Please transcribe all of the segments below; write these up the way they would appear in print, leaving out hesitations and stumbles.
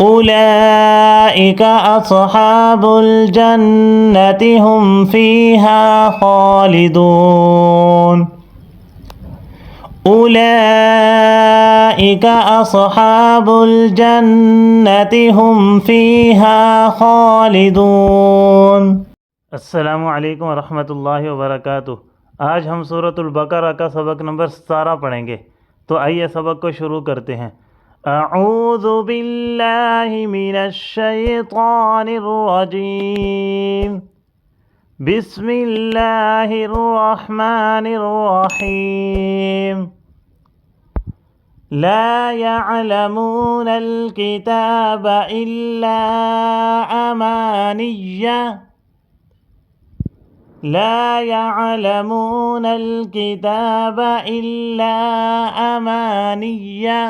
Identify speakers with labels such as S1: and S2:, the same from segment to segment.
S1: أولئك أصحاب الجنة هم فيها خالدون أولئك أصحاب الجنة هم فيها خالدون। अस्सलामु अलैकुम वरहमतुल्लाहि वबरकातुह। आज हम सूरतुल बकरा का सबक नंबर 17 पढ़ेंगे। तो आइए सबक को शुरू करते हैं। अऊज़ु बिल्लाहि मिनश शैतानिर रजीम। बिस्मिल्लाहिर रहमानिर रहीम। ला यअलमूनल किताब इल्ला अमानिय्या। ला यअलमूनल किताब इल्ला अमानिय्या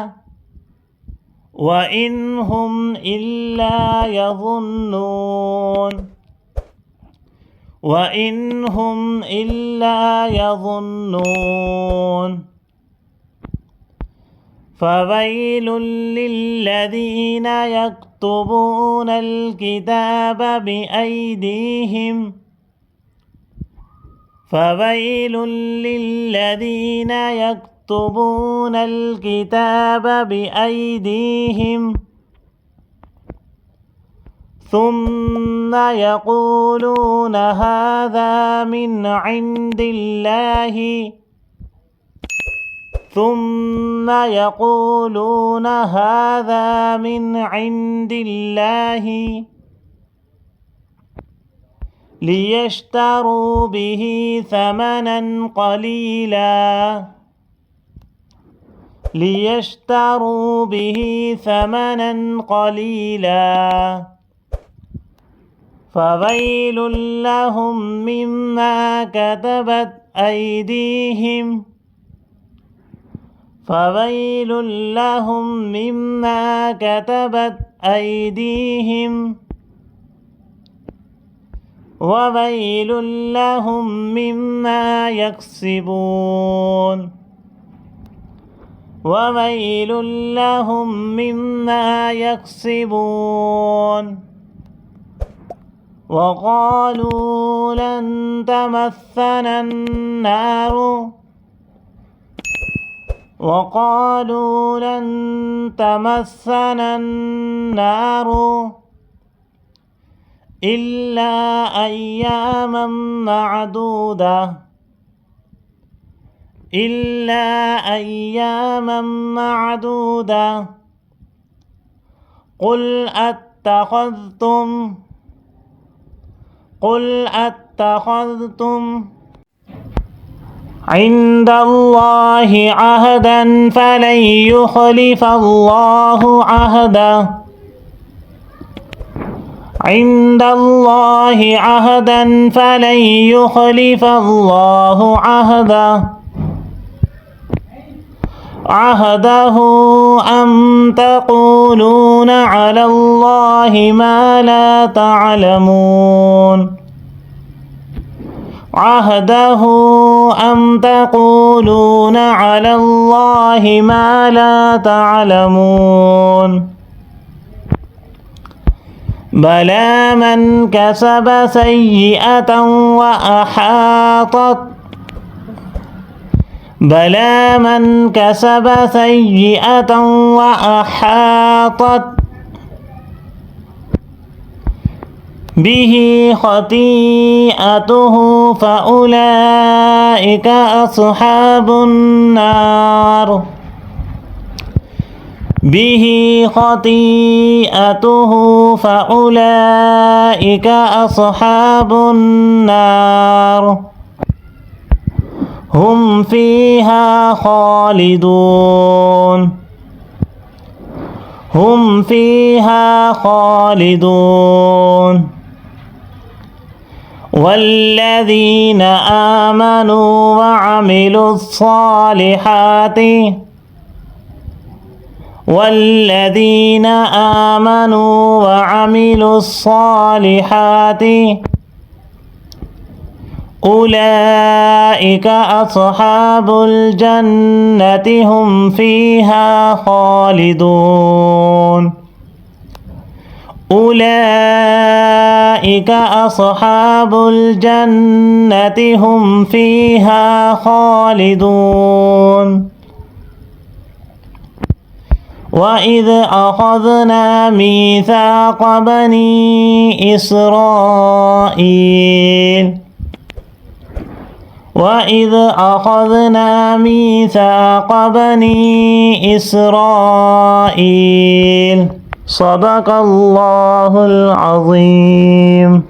S1: व इन्हुम इल्ला यज़ुन्नून व इन्हुम इल्ला यज़ुन्नून। फ़वैलुल लिल्लज़ीन यक्तुबूनल किताब बिअयदीहिम फ़वैलुल लिल्लज़ीन यक्तुबूनल किताब बिअयदीहिम ثم يقولون هذا من عند الله ثم يقولون هذا من عند الله ليشتروا به ثمنا قليلا ليشتروا به ثمنا قليلا فويل لهم مما كتبت أيديهم فويل لهم مما كتبت أيديهم وويل لهم مما يكسبون وويل لهم مما يكسبون وقالوا لن تمسنا النار وقالوا لن تمسنا النار إلا أياما معدودة إلا أياما معدودة قل أتخذتم عند الله عهدا فلن يخلف الله عهده عند الله عهدا فلن يخلف الله عهده أم تقولون على الله ما لا تعلمون عهده أم تقولون على الله ما لا تعلمون بلى من كسب سيئة وأحاطت بلى من كسب سيئة وأحاطت به خطيئته فأولئك أصحاب النار به خطيئته فأولئك أصحاب النار هم فيها خالدون هم فيها خالدون والذين آمنوا وعملوا الصالحات والذين آمنوا وعملوا الصالحات أولئك أصحاب الجنة هم فيها خالدون أولئك أصحاب الجنة هم فيها خالدون وإذ أخذنا ميثاق بني إسرائيل وإذ أخذنا ميثاق بني إسرائيل صدق الله العظيم.